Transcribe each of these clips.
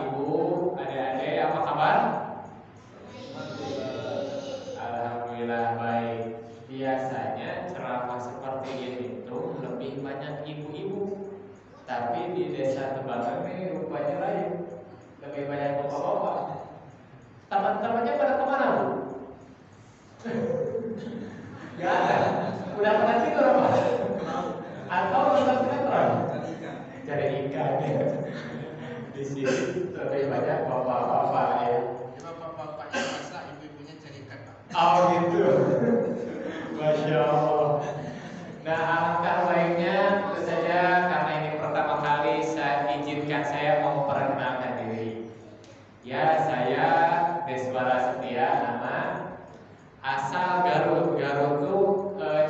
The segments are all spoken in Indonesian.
Ibu, adik-adik, apa kabar? Alhamdulillah baik. Biasanya ceramah seperti ini tuh lebih banyak ibu-ibu. Tapi di desa Tebangan ini rupanya lain. Lebih banyak bapak-bapak. Teman-temannya pada kemana, Bu? Gak ada. Udah pernah tidur apa? Atau nonton sinetron? Cari ikan ya. Di sini lebih banyak bapak-bapak ya. Coba bapak-bapaknya masak, ibu-ibunya cari ikan, Pak. Oh gitu. Masya Allah. Nah, alangkah baiknya tentu saja karena ini pertama kali saya memperkenalkan diri. Ya, saya Deswara Setia nama. Asal Garut. Garut tuh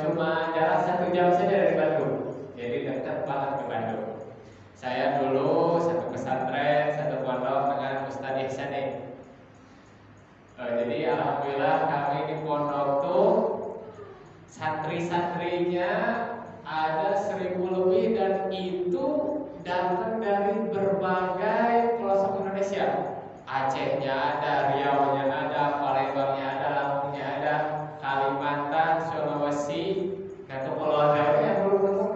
cuma jalan 1 jam saja dari Bandung. Jadi dekat banget ke Bandung. Saya dulu satu pesantren, satu pondok dengan Ustadz Ihsan. Jadi alhamdulillah kami di pondok tuh santri-santrinya ada 1000 lebih dan itu datang dari berbagai pelosok Indonesia. Acehnya ada, Riau-nya ada, Palembangnya ada, Lampungnya ada, Kalimantan, Sulawesi, dan kepulauan lainnya belum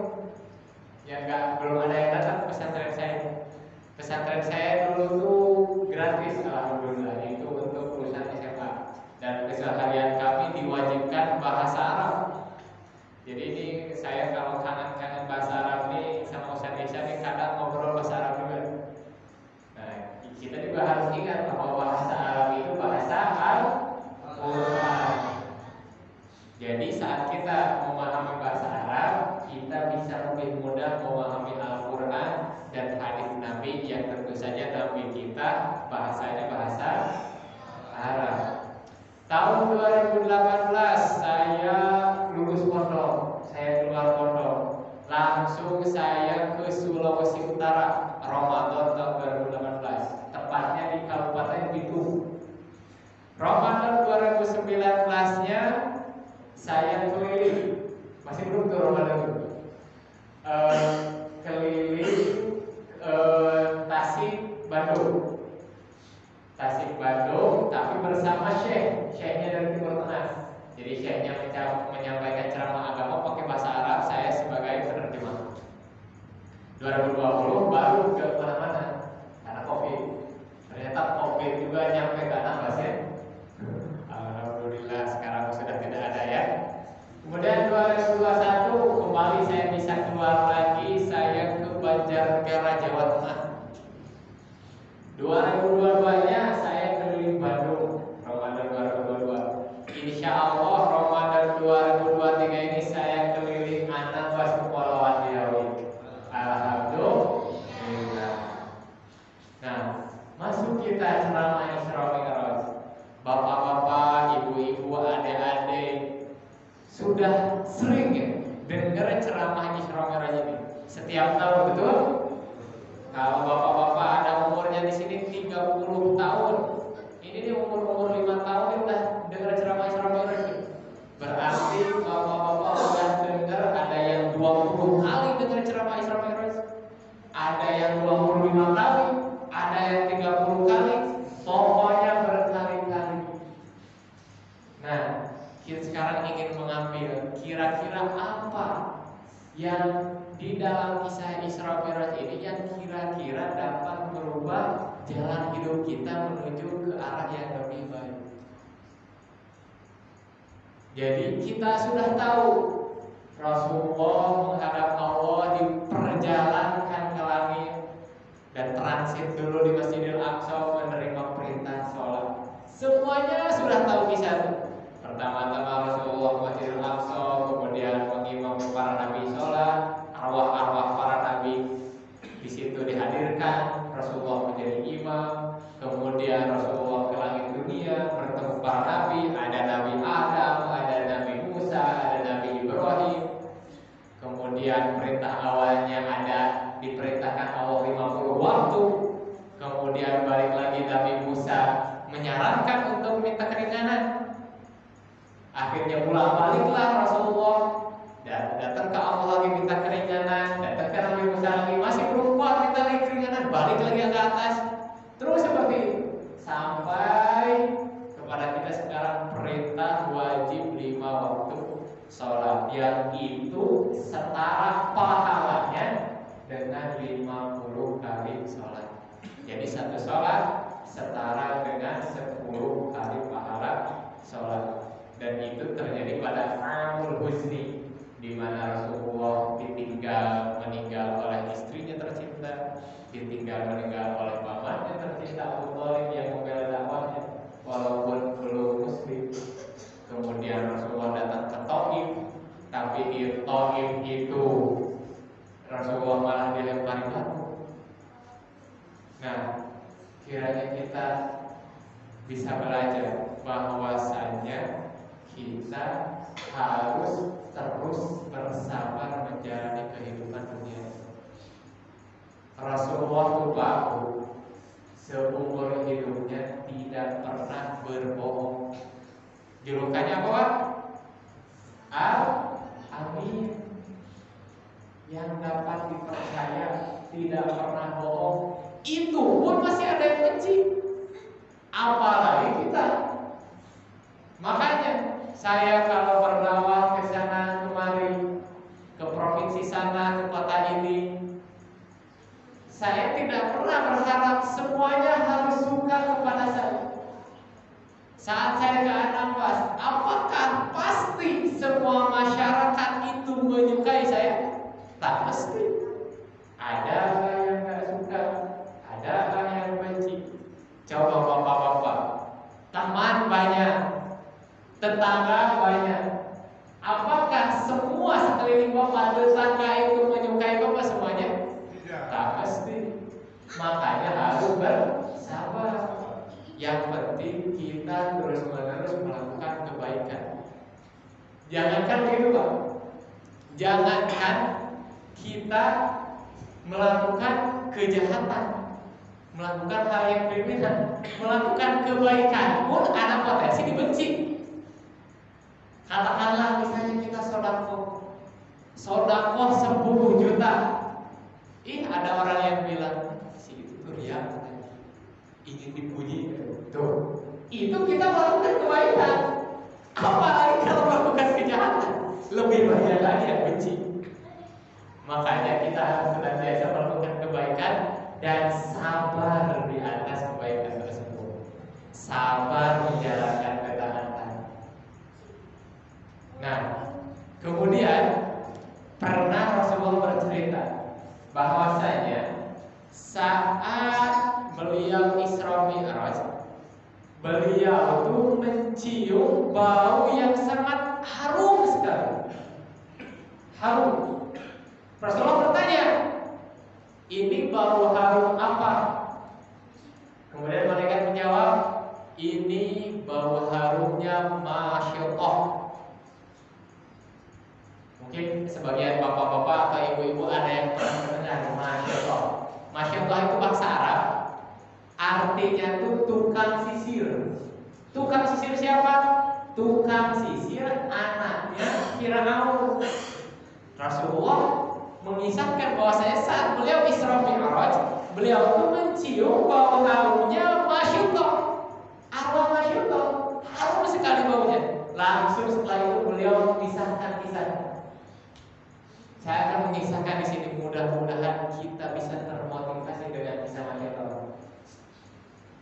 ada yang datang ke pesantren saya. Pesantren saya dulu tuh gratis, alhamdulillah, itu untuk lulusan SMA. Dan keseharian kami diwajibkan bahasa Arab. Jadi ini saya kalau kangen-kangen bahasa Arab nih sama Ustaz Isya nih kadang ngobrol bahasa Arab juga. Nah, kita juga harus ingat bahwa bahasa Arab itu bahasa Al-Quran. Jadi saat kita memahami bahasa Arab, kita bisa lebih mudah memahami Al-Quran dan hadis Nabi yang tentu saja Nabi kita bahasanya bahasa Arab. Tahun 2018 saya lulus pondok, saya keluar pondok, langsung saya ke Sulawesi Utara Ramadan tahun 2018, tepatnya di Kabupaten Bitung. Ramadan 2019-nya saya keliling, masih belum tuh Ramadan itu, keliling Tasik Bandung, tapi bersama syekhnya dari Timur Tengah. Jadi syekhnya menyampaikan ceramah agama pakai bahasa Arab, saya sebagai penerjemah. 2020 baru ke mana-mana karena COVID. Ternyata COVID juga nyampe ke Anambas ya. Alhamdulillah sekarang sudah tidak ada ya. Kemudian 2021 kembali saya bisa keluar lagi, saya ke Banjarnegara Jawa Tengah. 2022-nya saya keliling Bandung, Ramadan 2022. Insya Allah Ramadan 2023 ini saya keliling Anambas Kepulauan Riau. Alhamdulillah. Nah, masuk kita ceramah Isra Mi'raj. Bapak-bapak, ibu-ibu, adik-adik sudah sering ya dengar ceramah Isra Mi'raj ini setiap tahun, betul? Kalau bapak-bapak ada umurnya di sini 30 tahun, ini nih umur 5 tahun ini udah dengar ceramah Isra Mi'raj. Berarti bapak-bapak udah dengar ada yang 20 kali dengar ceramah Isra Mi'raj, ada yang 25 kali, ada yang 30 kali, pokoknya berkali-kali. Nah, kita sekarang ingin mengambil kira-kira apa yang di dalam kisah Isra Mi'raj ini yang kira-kira dapat merubah jalan hidup kita menuju ke arah yang lebih baik. Jadi kita sudah tahu Rasulullah menghadap Allah diperjalankan ke langit dan transit dulu di Masjidil Aqsa menerima perintah sholat. Semuanya sudah tahu kisah itu. Pertama-tama Rasulullah ke Masjidil Aqsa, kemudian mengimami para nabi sholat, arwah-arwah para nabi di situ dihadirkan, Rasulullah menjadi imam, kemudian Rasulullah ke langit dunia bertemu para nabi, ada Nabi Adam, ada Nabi Musa, ada Nabi Ibrahim. Kemudian perintah awalnya ada diperintahkan Allah 50 waktu. Kemudian balik lagi Nabi Musa menyarankan untuk minta keringanan. Akhirnya pulang baliklah Rasulullah dan datang ke Allah lagi minta keringanan, datang ke Nabi Musa lagi masih belum kuat minta lagi keringanan, balik lagi ke atas. Terus sampai kepada kita sekarang perintah wajib 5 waktu sholat, yang itu setara pahalanya dengan 50 kali sholat. Jadi satu sholat setara dengan 10 kali pahala sholat. Dan itu terjadi pada Amul Huzni, di mana Rasulullah ditinggal meninggal oleh istrinya tercinta, ditinggal meninggal oleh pamannya tercinta Abu Thalib yang membela dakwahnya walaupun belum muslim. Kemudian Rasulullah datang ke Thaif, tapi di Thaif itu Rasulullah malah dilempari batu. Nah, kiranya kita bisa belajar bahwasanya kita harus terus bersabar menjalani kehidupan dunia. Rasulullah itu seumur hidupnya tidak pernah berbohong. Julukannya apa, Pak? Al-Amin, yang dapat dipercaya, tidak pernah bohong. Itu pun masih ada yang benci, apalagi kita. Makanya saya kalau berdakwah ke sana kemari, ke provinsi sana, ke kota ini, saya tidak pernah berharap semuanya harus suka kepada saya. Saat saya ke Anambas, apakah pasti semua masyarakat itu menyukai saya? Tak mesti. Ada yang gak suka, ada yang benci. Coba bapak-bapak, teman banyak, tetangga banyak. Apakah semua sekeliling bapak, tetangga itu menyukai bapak semuanya? Tidak. Tak mesti. Makanya harus bersabar. Yang penting kita terus-menerus melakukan kebaikan. Jangankan gitu, Pak. Jangankan kita melakukan kejahatan, melakukan hal yang kriminal, melakukan kebaikan pun ada potensi dibenci. Katakanlah misalnya kita sodakoh 10 juta. Ada orang yang bilang, si itu tuh riya, ingin dipuji. Tuh, itu kita melakukan kebaikan. Apalagi kalau melakukan kejahatan, lebih banyak lagi yang benci. Makanya kita harus senantiasa melakukan kebaikan dan sabar di atas kebaikan tersebut. Sabar menjalankan ketaatan. Nah, kemudian pernah Rasulullah bercerita bahwasanya saat beliau Isra Mi'raj, beliau itu mencium bau yang sangat harum sekali. Harum. Rasulullah bertanya, ini bau harum apa? Kemudian malaikat menjawab, ini bau harumnya masyaallah. Mungkin sebagian bapak-bapak atau ibu-ibu ada yang pernah mendengar masyaallah. Masyaallah itu bahasa Arab, artinya itu tukang sisir. Tukang sisir siapa? Tukang sisir anaknya Firaun. Rasulullah mengisahkan bahwasanya saat beliau Isra Mi'raj, beliau itu mencium bau harumnya masyaallah. Arwah masyaallah, harum sekali baunya. Langsung setelah itu beliau kisahkan. Saya akan mengisahkan di sini, mudah-mudahan kita bisa termotivasi dengan kisah masyaallah.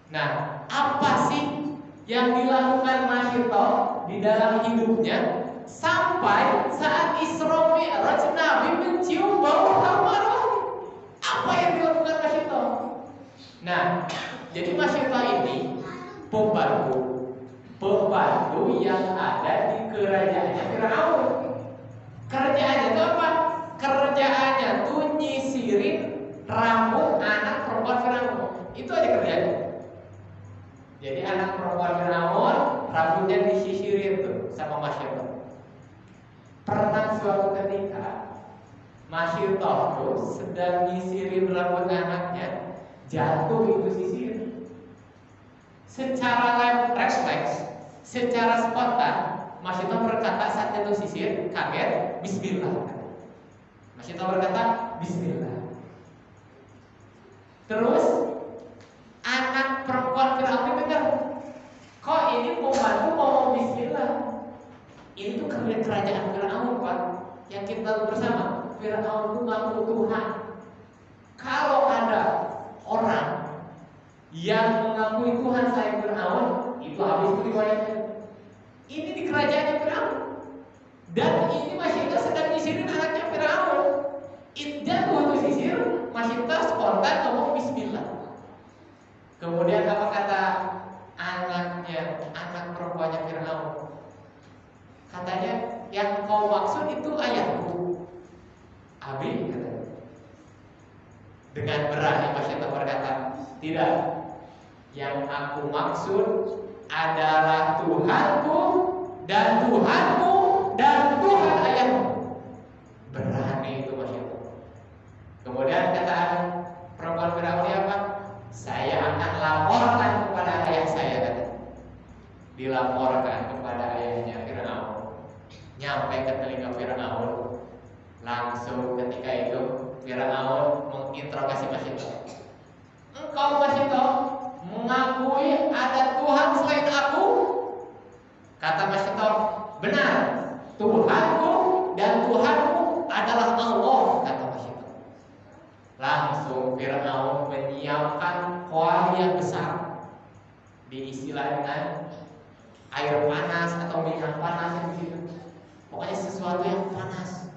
Nah, apa sih yang dilakukan masyaallah di dalam hidupnya sampai saat Isra Mi'raj Nabi mencium bau harum arwah? Apa yang dilakukan masyaallah? Nah, jadi masyaallah ini pembantu yang ada di kerajaannya Firaun. Kerjaannya itu apa? Kerjaannya tuh nyisirin rambut anak perempuan Firaun. Itu aja kerjanya. Jadi anak perempuan Firaun rambutnya disisirin tuh sama masyaallah. Pernah suatu ketika masyaallah tuh sedang nyisirin rambut anaknya, jatuh itu sisir. Secara refleks, secara spontan, masyaallah berkata saat itu sisir, kaget, bismillah. Masyaallah berkata bismillah. Terus anak perempuan Firaun itu kita tahu bersama, Firaun itu ngaku Tuhan. Kalau ada orang yang mengakui Tuhan selain Firaun, itu habis itu riwayatnya. Ini di kerajaannya Firaun. Dan ini Masyitah sedang nyisirin anaknya Firaun. Iddah waktu sisir, Masyitah spontan ngomong Bismillah. Kemudian apa kata anaknya, anak perempuannya Firaun? Katanya, yang kau maksud itu ayahku. Abi, katanya. Dengan berani Masyitah berkata, tidak. Yang aku maksud adalah Tuhanku dan Tuhanmu dan Tuhan ayahmu. Berani itu Masyitah. Kemudian kata perempuan Firaun apa? Saya akan laporkan kepada ayah saya, kata. Dilaporkan kepada ayahnya Firaun. Nyampe ke telinga Firaun. Langsung ketika itu Firaun menginterogasi Masyitah. Engkau Masyitah mengakui ada Tuhan selain aku? Kata Masyitah, benar. Tuhanku dan Tuhanmu adalah Allah, kata Masyitah. Langsung Firaun menyiapkan kuah yang besar, diistilah dengan air panas atau minyak panas yang begitu. Pokoknya sesuatu yang panas.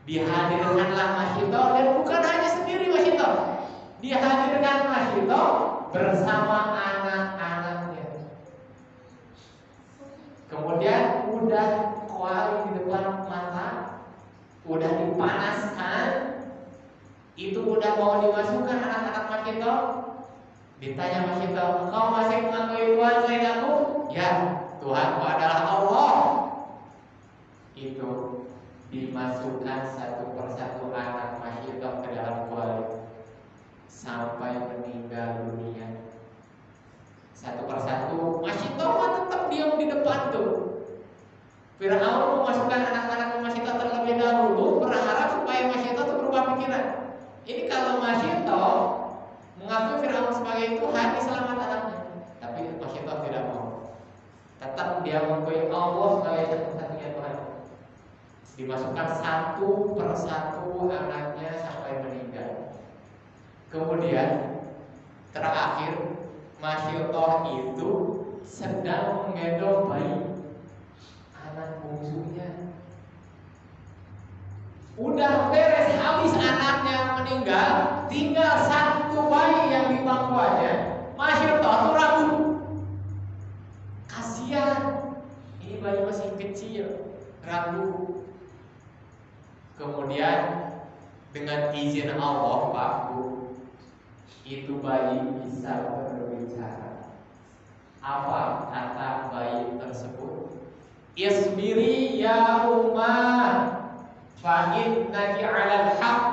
Dihadirkanlah Masyitah, dan bukan hanya sendiri Masyitah. Dihadirkan Masyitah bersama anak-anaknya. Kemudian udah kuali di depan mata, udah dipanaskan, itu udah mau dimasukkan anak-anak Masyitah. Ditanya Masyitah, engkau masih mengakui Tuhan selain aku? Ya, Tuhanku adalah Allah. Itu dimasukkan satu persatu anak Masyitah ke dalam kuali sampai meninggal dunia. Satu persatu Masyitah tetap diam di depan tuh. Firaun memasukkan anak-anak Masyitah terlebih dahulu, berharap supaya Masyitah itu berubah pikiran. Ini kalau Masyitah mengakui Firaun sebagai Tuhan, diselamat anaknya. Tapi Masyitah tidak mau. Tetap dia mengakui Allah sebagai satu-satunya Tuhan. Dimasukkan satu persatu anaknya sampai meninggal. Kemudian terakhir Masyitah itu sedang menggendong bayi, anak bungsunya. Udah beres habis anaknya meninggal, tinggal satu bayi yang di pangkuannya. Masyitah tuh ragu. Kasihan, ini bayi masih kecil, ragu. Kemudian dengan izin Allah, Pak Bu, itu bayi bisa berbicara. Apa kata bayi tersebut? Isbiri ya ummah fa innaki 'alal haq.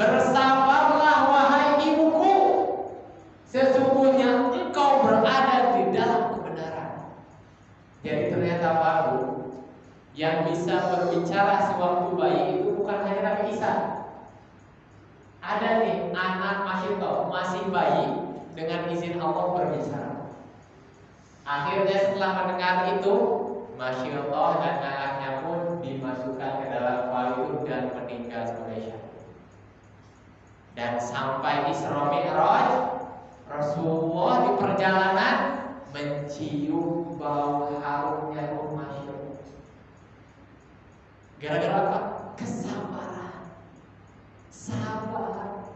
Bersabarlah wahai ibuku, sesungguhnya engkau berada di dalam kebenaran. Jadi ternyata Pak Bu, yang bisa berbicara sewaktu bayi itu bukan hanya Nabi Isa. Ada nih anak Masyitah masih bayi, dengan izin Allah berbicara. Akhirnya setelah mendengar itu, Masyitah dan anaknya pun dimasukkan ke dalam kuali itu dan meninggal sebagai syahid. Dan sampai Isra Mi'raj, Rasulullah di perjalanan mencium bau harumnya Masyitah. Gara-gara apa? Kesabaran. Sabar.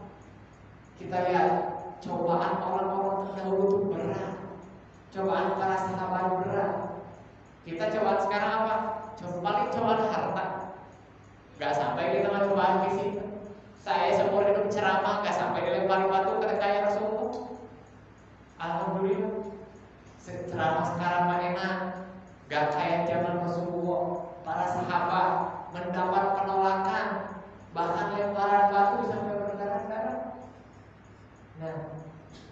Kita lihat cobaan orang-orang terdahulu itu berat. Cobaan para sahabat berat. Kita cobaan sekarang apa? Paling cobaan harta. Gak sampai kita mah cobaan fisik. Saya seumur hidup ceramah gak sampai dilempari batu kata kaya Rasulullah. Alhamdulillah. Ceramah sekarang mah enak. Gak kayak zaman Rasulullah. Para sahabat mendapat penolakan, bahkan lemparan batu sampai berdarah-darah. Nah,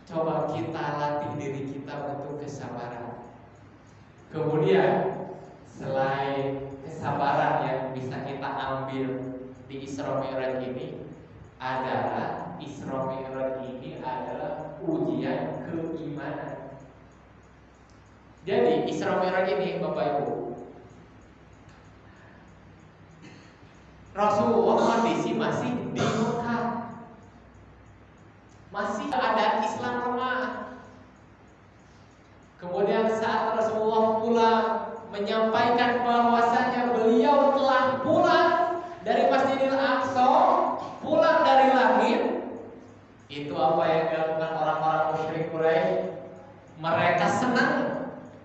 coba kita latih diri kita untuk kesabaran. Kemudian selain kesabaran yang bisa kita ambil di Isra Mi'raj ini adalah Isra Mi'raj ini adalah ujian keimanan. Jadi Isra Mi'raj ini Bapak Ibu Rasulullah kondisi masih di Mekah, masih ada Islam lemah. Kemudian saat Rasulullah pulang menyampaikan bahwasanya beliau telah pulang dari Masjidil Aqsa, pulang dari langit, itu apa yang dilakukan orang-orang musyrik Quraisy? Mereka senang,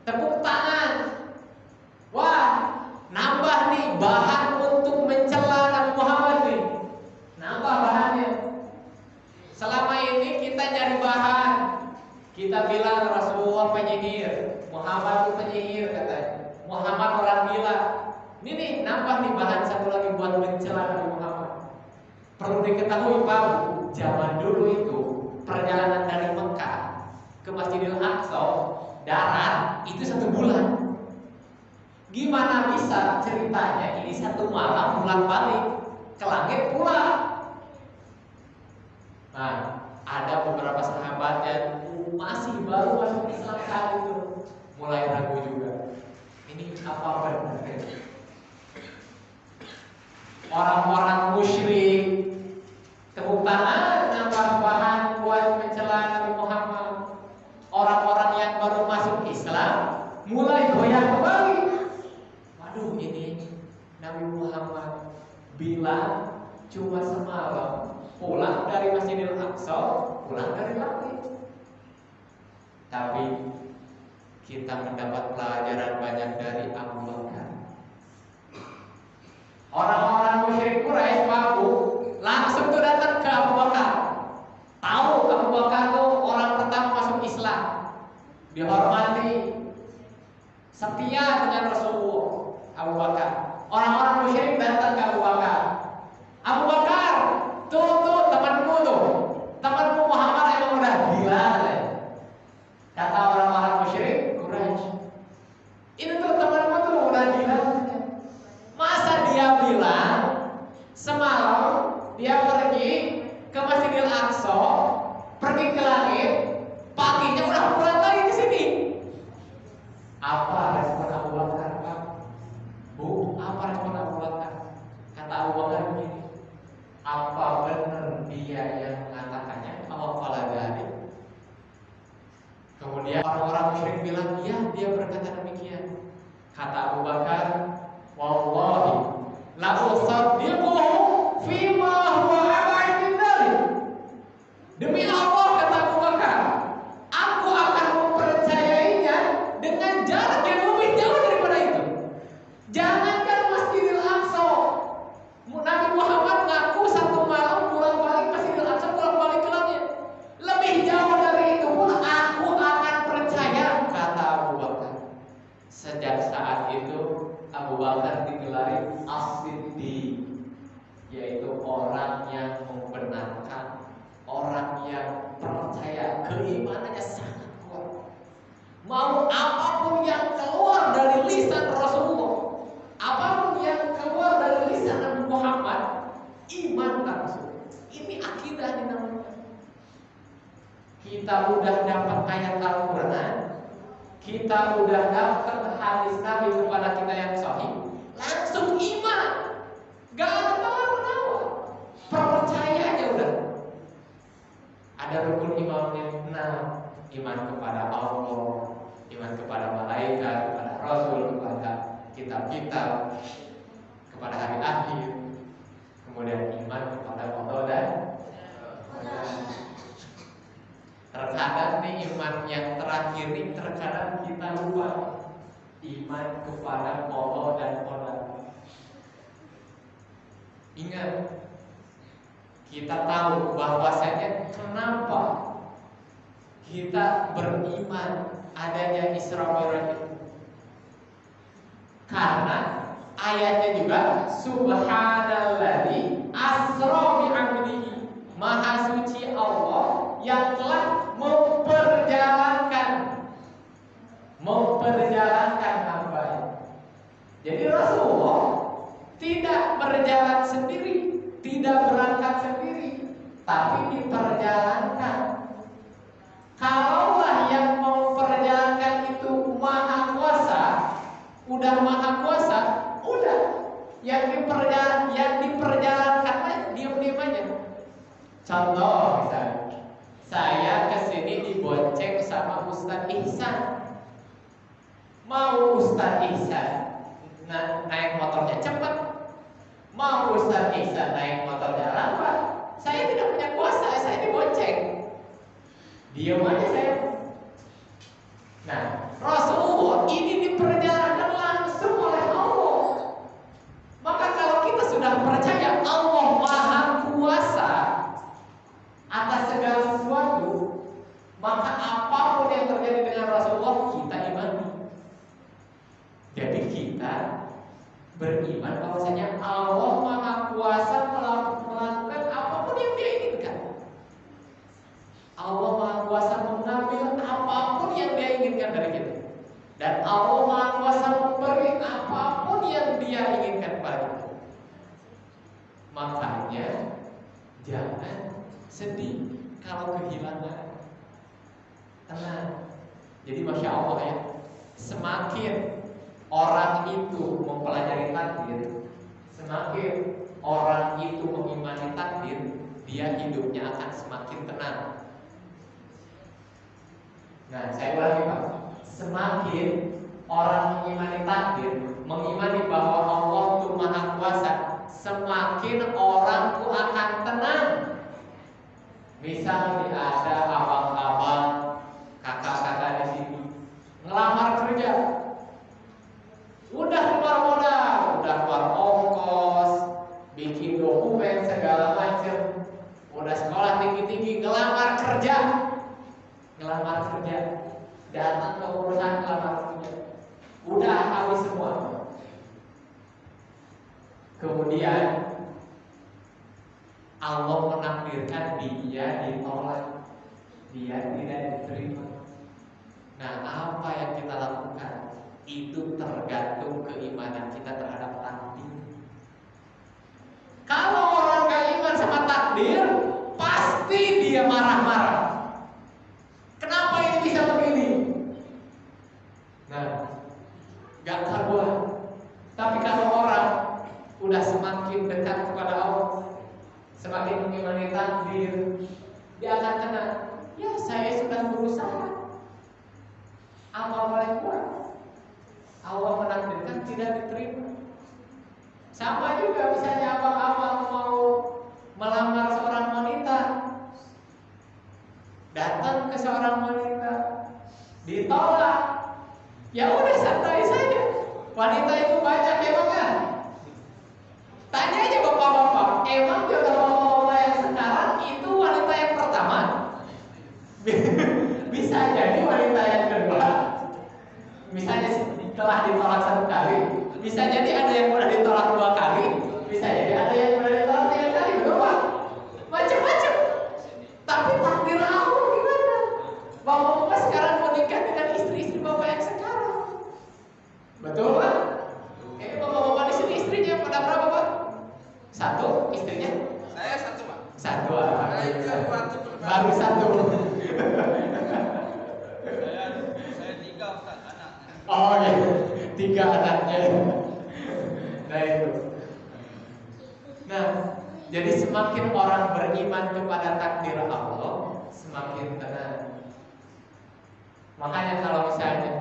tepuk tangan. Wah, nambah nih bahan untuk mencela Nabi Muhammad nih. Nambah bahannya. Selama ini kita nyari bahan, kita bilang Rasulullah penyihir, Muhammad itu penyihir katanya, Muhammad orang gila. Ini nih nambah nih bahan satu lagi buat mencela Nabi Muhammad. Perlu diketahui Pak, zaman dulu itu perjalanan dari Mekah ke Masjidil Aqsa darat itu 1 bulan. Gimana bisa ceritanya ini 1 malam pulang balik ke langit pulang? Nah, ada beberapa sahabat yang masih baru masuk Islam saat itu mulai ragu juga. Ini apa benar? Orang-orang musyrik tepuk tangan nambah bahan buat mencela Nabi Muhammad. Orang-orang yang baru masuk Islam mulai goyah kembali. Waduh, ini Nabi Muhammad bilang cuma semalam pulang dari Masjidil Aqsa, pulang dari langit. Tapi kita mendapat pelajaran banyak dari Abu Bakar. Orang-orang musyrik Quraisy mampu langsung tuh datang ke Abu Bakar. Tahu Abu Bakar tuh orang pertama masuk Islam, dihormati, setia dengan Rasulullah. Abu Bakar. Orang-orang musyrik datang ke Abu Bakar. Abu Bakar, tuh temanmu tuh, temanmu Muhammad emang udah gila. Kata orang-orang musyrik Quraisy, ini tuh temanmu tuh udah gila. Masa dia bilang semalam dia pergi ke Masjidil Aqsa, pergi ke langit, paginya udah pulang lagi ke sini. Apa respon Abu Bakar, Pak? Bu, apa respon Abu Bakar? Kata Abu Bakar begini, apa benar dia yang mengatakannya? Awal dari. Kemudian orang-orang musyrik bilang, iya dia berkata demikian. Kata Abu Bakar, wallahi la usaddiquhu fima huwa ab'ad min dzalik. Demi Allah, kata Abu Bakar, aku akan mempercayainya dengan jarak yang lebih jauh daripada itu. Jangankan Masjidil Aqsa, Nabi Muhammad ngaku 1 malam pulang balik Masjidil Aqsa, pulang balik ke langit. Lebih jauh dari itu pun aku akan percaya, kata Abu Bakar. Sejak saat itu Abu Bakar digelari As-Siddiq, yaitu orang yang membenarkan, orang yang percaya, keimanannya sangat kuat. Mau apapun yang keluar dari lisan Rasulullah, apapun yang keluar dari lisan Nabi Muhammad, iman langsung. Ini akidah ini namanya. Kita udah dapat ayat Al-Quran, kita udah dapat hadis Nabi kepada kita yang sahih, langsung iman. Gak ada tawar-tawar, percaya aja udah. Ada rukun imannya, iman kepada Allah, iman kepada malaikat, kepada Rasul, kepada kitab-kitab, kepada hari akhir, kemudian iman kepada Allah dan terkadang nih iman yang terakhir ini terkadang kita lupa. Iman kepada Allah dan Qadar. Ingat, kita tahu bahwasanya kenapa kita beriman adanya Isra Mi'raj. Karena ayatnya juga Subhanalladzi asra bi'abdihi, Maha suci Allah yang telah memperjalankan hamba-Nya. Jadi Rasulullah tidak berjalan sendiri, tidak berangkat sendiri, tapi diperjalankan. Kalaulah yang memperjalankan itu Maha Kuasa, udah Maha Kuasa, udah yang diperjalankan Ustadz Ihsan. Mau Ustadz Ihsan naik motornya cepat, mau Ustadz Ihsan naik motornya lambat. Saya tidak punya kuasa, saya dibonceng. Diam aja saya. Nah, Rasulullah ini diperjalakan langsung oleh Allah. Maka kalau kita sudah percaya Allah Maha Kuasa atas segala sesuatu, maka apapun yang terjadi dengan Rasulullah kita imani. Jadi kita beriman bahwasanya Allah Maha Kuasa melakukan apapun yang Dia inginkan. Allah Maha Kuasa mengambil apapun yang Dia inginkan dari kita. Dan Allah Maha Kuasa memberi apapun yang Dia inginkan kepada kita. Makanya jangan sedih kalau kehilangan. Tenang. Jadi Masya Allah ya, semakin orang itu mempelajari takdir, semakin orang itu mengimani takdir, dia hidupnya akan semakin tenang. Nah, saya ulangi Pak, semakin orang mengimani takdir, mengimani bahwa Allah itu Maha Kuasa, semakin orang itu akan tenang. Misal ada abang-abang, kakak-kakak di sini ngelamar kerja, udah keluar modal, udah keluar ongkos, bikin dokumen segala macam, udah sekolah tinggi-tinggi, ngelamar kerja, datang ke perusahaan ngelamar kerja, udah habis semua. Kemudian Allah menakdirkan dia ditolak, dia tidak diterima. Nah, apa yang kita lakukan itu tergantung keimanan kita terhadap takdir. Kalau orang gak iman sama takdir, pasti dia marah-marah. Kenapa ini bisa begini? Nah, gak karuan. Tapi kalau orang udah semakin dekat kepada Allah, semakin mengimani takdir, dia akan tenang. Ya, saya sudah berusaha. Amal paling kuat, Allah menakdirkan tidak diterima. Sama juga misalnya abang-abang mau melamar seorang wanita, datang ke seorang wanita, ditolak. Ya udah santai saja. Wanita itu banyak emangnya. Tanya aja bapak-bapak, emang jodoh bapak-bapak yang sekarang itu wanita yang pertama? Bisa jadi wanita yang kedua. Misalnya telah ditolak 1 kali, bisa jadi ada yang udah ditolak 2 kali, bisa jadi ada yang udah ditolak 3 kali, betul Pak? Macam-macam. Tapi takdir Allah gimana? Bapak-bapak sekarang menikah dengan istri-istri bapak yang sekarang, betul Pak? Ini bapak-bapak di sini istrinya pada berapa Pak? 1 istrinya? Saya 1 Pak. 1 baru 1. Saya 3 Ustaz, anak. Oh ya, 3 anaknya. Nah itu. Nah, jadi semakin orang beriman kepada takdir Allah, semakin tenang. Makanya kalau misalnya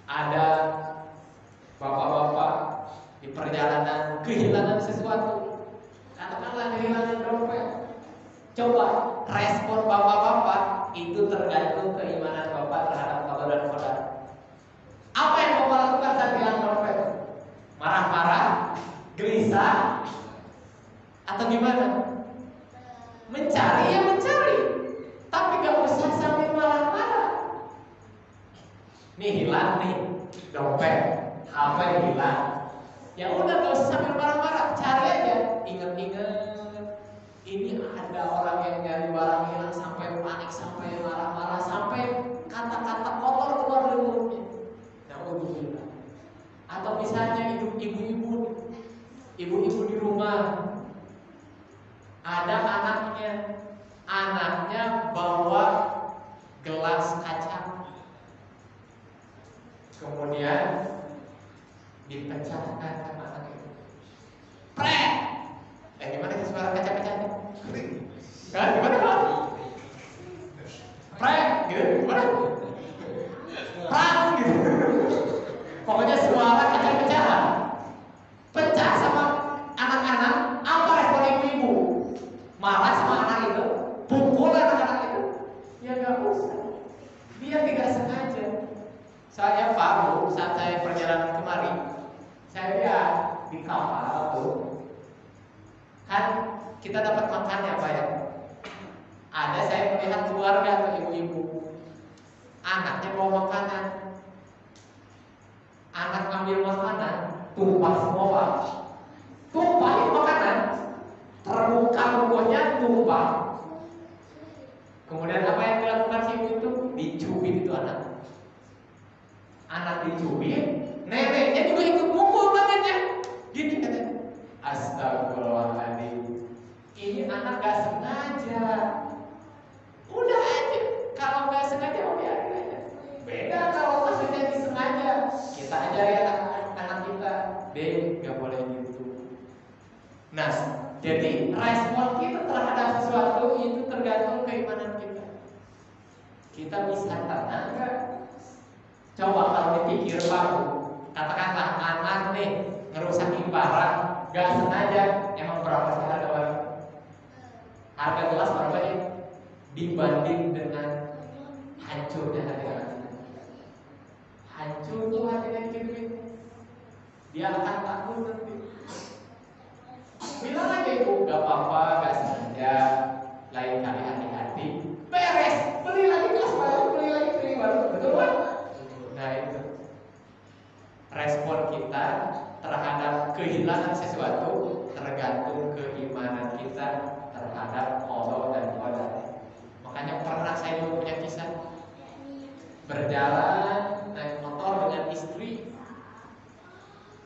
ada bapak-bapak di perjalanan kehilangan sesuatu, katakanlah kehilangan dompet, coba respon bapak-bapak itu tergantung keimanan bapak terhadap Allah dan Qadar. Apa yang bapak lakukan saat hilang dompet? Marah-marah, gelisah, atau gimana? Mencari ya mencari, tapi gak usah sambil marah-marah. Nih hilang nih dompet, HP hilang. Ya udah gak usah sambil marah-marah, cari aja. Ingat-ingat, ini ada orang yang nyari barang hilang sampai panik, sampai marah-marah, sampai kata-kata kotor keluar dari mulutnya. Nah, atau misalnya ibu-ibu di rumah, ada anaknya bawa gelas kaca, kemudian dipecahkan sama anak itu. Prek! Gimana sih suara kaca-kacanya? Kan gimana Pak? Prek! gitu, gimana? Perang gitu. Pokoknya suara pecah-pecahan. Pecah sama anak-anak, apa respon ibu-ibu? Marah sama anak itu, pukul anak-anak itu. Ya nggak usah. Dia tidak sengaja. Saya Faru, saat saya perjalanan kemari, saya lihat di kapal tuh, kan kita dapat makan ya Pak ya. Ada saya melihat keluarga tuh ibu-ibu, anaknya bawa makanan, anak ambil makanan, tumpah semua Pak, tumpahin makanan, terbuka mulutnya tumpah. Kemudian apa yang dilakukan si ibu itu? Dicubit itu anak. Anak dicubit, neneknya juga ikut mukul badannya. Gini katanya. Astagfirullahaladzim. Ini anak gak sengaja. Udah aja. Kalau gak sengaja, biarin aja. Beda kalau maksudnya disengaja. Kita ajari anak kita, deh gak boleh gitu. Nah, jadi respon kita terhadap sesuatu itu tergantung keimanan kita. Kita bisa tenang gak? Coba kalau dipikir Pak, katakanlah anak nih ngerusakin barang, gak sengaja, emang berapa sih harga barang? Harga gelas berapa ya? Dibanding dengan hancurnya hati anak. Hancur tuh hatinya gitu. Dia akan takut nanti. Bilang aja ibu, gak apa-apa, gak sengaja, lain kali hati-hati. Beres, beli lagi gelas baru, beli lagi piring baru, betul kan? Nah itu respon kita terhadap kehilangan sesuatu tergantung keimanan kita terhadap Allah dan Qadar. Makanya pernah saya dulu punya kisah berjalan naik motor dengan istri.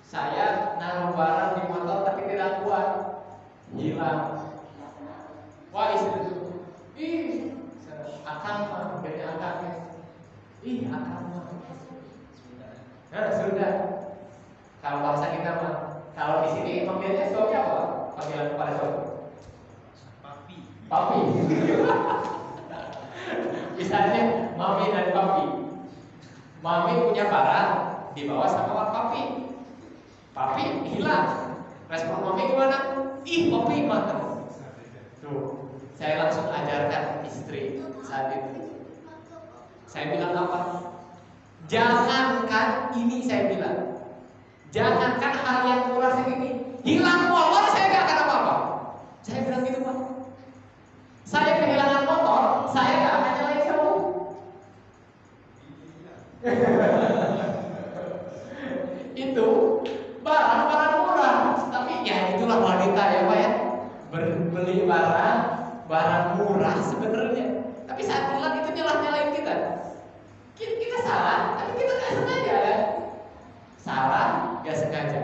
Saya naruh barang di motor tapi tidak kuat, hilang. Wah istri itu, ih akang mah, bedanya akang ya. Ih akang mah. Nah sudah. Kalau bahasa kita mah, kalau di sini panggilannya suami apa? Panggilan kepada suami? Papi. Papi. Misalnya mami dan papi. Mami punya barang dibawa sama papi. Papi hilang. Respon mami gimana? Ih papi mana? Tuh, saya langsung ajarkan istri saat itu. Saya bilang apa? Jangankan ini saya bilang, jangankan hal yang murah segini, hilang motor saya gak akan apa-apa. Saya bilang gitu Pak. Saya kehilangan motor, saya gak akan nyalain kamu. Itu barang-barang murah, tapi ya itulah wanita ya Pak ya. Beli barang murah sebenarnya, tapi saat hilang itu nyalain kita. Kita salah, tapi kita gak sengaja kan? Salah, gak sengaja.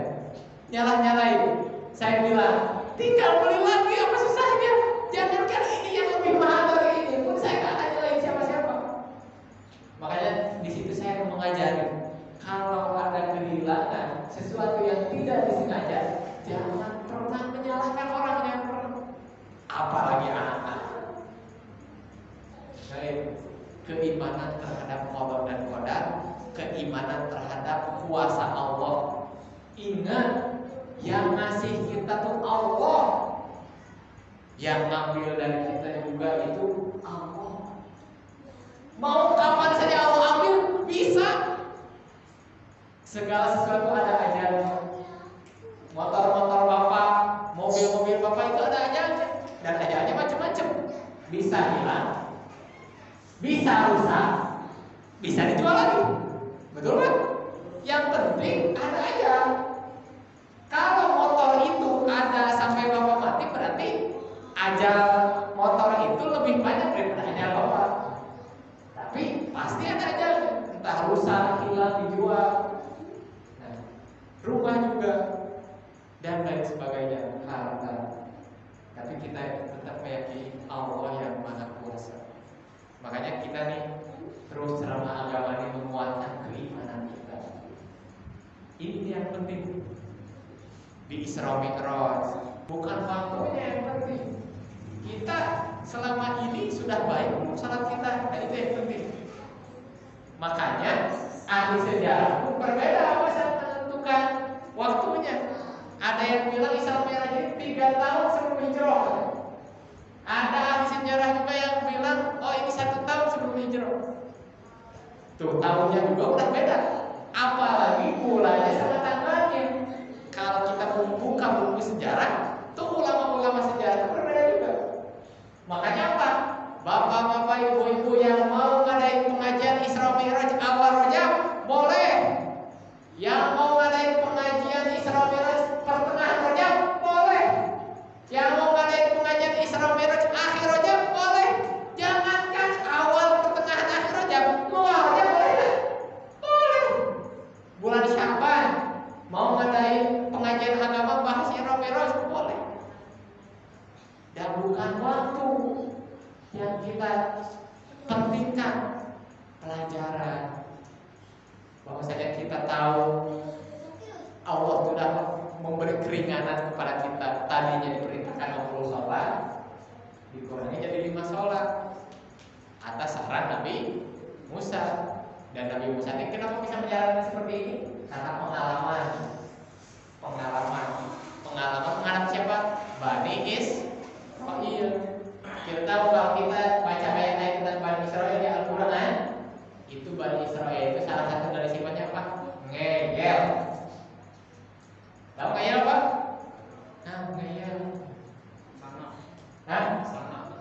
Nyalain. Saya bilang, tinggal beli lagi apa susahnya? Jangankan ini yang lebih mahal dari ini pun saya gak akan nyalain siapa-siapa. Makanya di situ saya mengajari, kalau ada kehilangan sesuatu yang tidak disengaja, jangan pernah menyalahkan orang yang pernah, apalagi anak-anak. Baik. Keimanan terhadap Allah dan Qadar, keimanan terhadap kuasa Allah. Ingat, yang ngasih kita tuh Allah, yang ngambil dari kita juga itu Allah. Mau kapan saja Allah ambil, bisa. Segala sesuatu ada ajalnya. Motor-motor Bapak, mobil-mobil Bapak itu ada ajalnya, dan ajalnya macam-macam. Bisa hilang, bisa rusak, bisa dijual lagi, betul kan? Yang penting ada aja. Kalau motor itu ada sampai Bapak mati, berarti ajal motor itu lebih banyak daripada ajal Bapak. Tapi pasti ada ajalnya, entah rusak, hilang, dijual. Nah, rumah juga dan lain sebagainya, harta. Tapi kita tetap meyakini Allah yang Maha Kuasa. Makanya kita nih terus ceramah agama ini menguatkan keimanan kita. Ini yang penting. Di Isra Mi'raj bukan waktunya yang penting. Kita selama ini sudah baik belum salat kita, nah itu yang penting. Makanya ahli sejarah pun berbeda apa saat menentukan waktunya. Ada yang bilang Isra Mi'raj itu 3 tahun sebelum hijrah. Ada ahli sejarah juga yang bilang oh ini 1 tahun sebelum hijrah. Tuh tahunnya juga udah beda. Apalagi bulannya sama tanggalnya. Kalau kita membuka buku sejarah, tuh ulama-ulama sejarah itu berbeda juga. Makanya apa? Bapak-bapak, ibu-ibu yang mau ngadain pengajian Isra Mi'raj awal Rajab boleh. Yang mau ngadain pengajian Isra Mi'raj pertengahan Rajab boleh. Yang mau ngadain pengajian Isra Mi'raj akhir Rajab boleh. Jangankan awal pertengahan akhir Rajab, luar Rajab boleh nggak? Boleh. Bulan Sya'ban mau ngadain pengajian agama bahas Isra Mi'raj boleh. Dan bukan waktu yang kita pentingkan, pelajaran. Bahwasanya kita tahu Allah sudah memberi keringanan kepada kita. Tadinya diperintahkan 60 sholat, dikurangi jadi 5 sholat atas saran Nabi Musa. Dan Nabi Musa ini kenapa bisa menjalani seperti ini? Karena pengalaman siapa? Bani Israil. Kita tahu kalau kita baca ayat-ayat tentang Bani Israil di Al-Quran, itu Bani Israil itu salah satu dari sifatnya apa? Ngeyel. Tahu ngeyel apa? Ngeyel.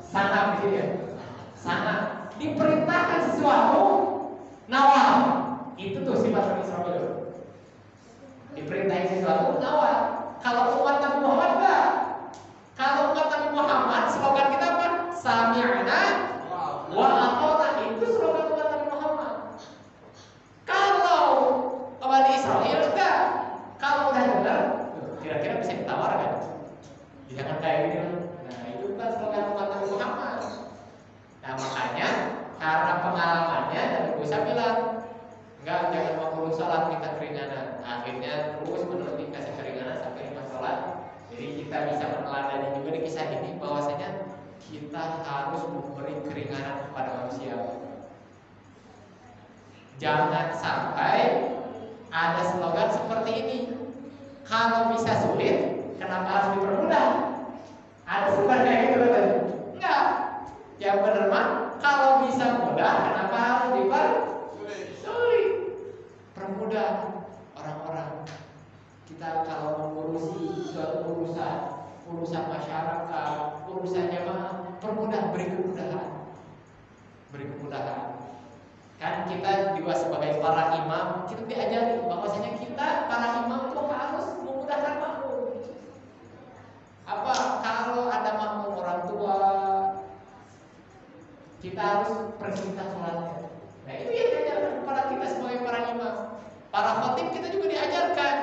Sangat di sini ya. Sangat diperintahkan sesuatu nawal. Itu tuh sifat Bani Israil. Diperintahkan sesuatu nawal. Kalau umat Nabi Muhammad enggak. Kalau umat Nabi Muhammad slogan kita apa? Sami'na wa ata'na. Itu slogan umat Nabi Muhammad. Kalau Bani Israil enggak. Kalau udah dengar, kira-kira bisa ditawar kan? Jangan kayak gini. Nah, itu kan slogan umat Nabi Muhammad. Nah, makanya karena pengalamannya Nabi Musa bilang, enggak, jangan 50 sholat minta keringanan. Akhirnya terus menerus dikasih keringanan sampai 5 sholat. Jadi kita bisa meneladani juga di kisah ini bahwasanya kita harus memberi keringanan kepada manusia. Jangan sampai ada slogan seperti ini. Kalau bisa sulit, kenapa harus dipermudah? Ada slogan kayak gitu kan? Enggak. Yang benar mah kalau bisa mudah, kenapa harus dipersulit? Permudah orang-orang. Kita kalau mengurusi suatu urusan masyarakat, urusan jamaah, permudah, beri kemudahan. Kan kita juga sebagai para imam, kita diajari bahwasanya kita para imam itu harus memudahkan makmum. Apa? Kalau ada makmum orang tua, kita harus perintah sholatnya. Nah itu yang diajarkan kepada kita sebagai para imam. Para khotib kita juga diajarkan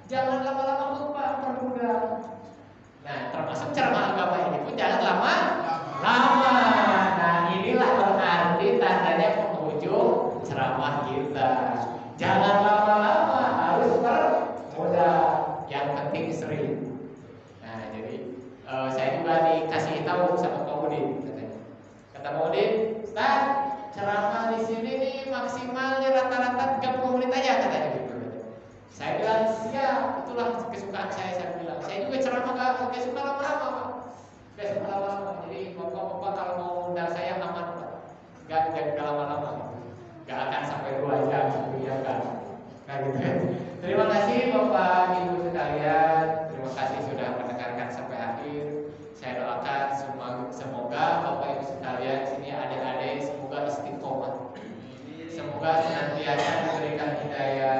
jangan lama-lama khutbah, permudah. Nah termasuk ceramah agama ini pun jangan lama-lama. Nah inilah berarti tandanya penghujung ceramah kita. Jangan lama-lama, harus permudah. Yang penting sering. Nah jadi saya juga dikasih tahu sama Pak Udin katanya. Kata Pak Udin, Ustaz, ceramah di sini nih maksimalnya rata-rata 30 menit aja katanya gitu. Saya bilang siap, itulah kesukaan saya bilang. Saya juga ceramah gak suka lama-lama, Pak. Gak suka lama-lama. Jadi bapak-bapak kalau mau undang saya aman, Pak. Gak lama-lama. Gak akan sampai 2 jam ya kan. Nah gitu ya. Terima kasih Bapak Ibu sekalian. Terima kasih sudah mendengarkan sampai akhir. Saya doakan semoga Bapak Ibu sekalian sini adik-adik semoga istiqomah. Semoga senantiasa diberikan hidayah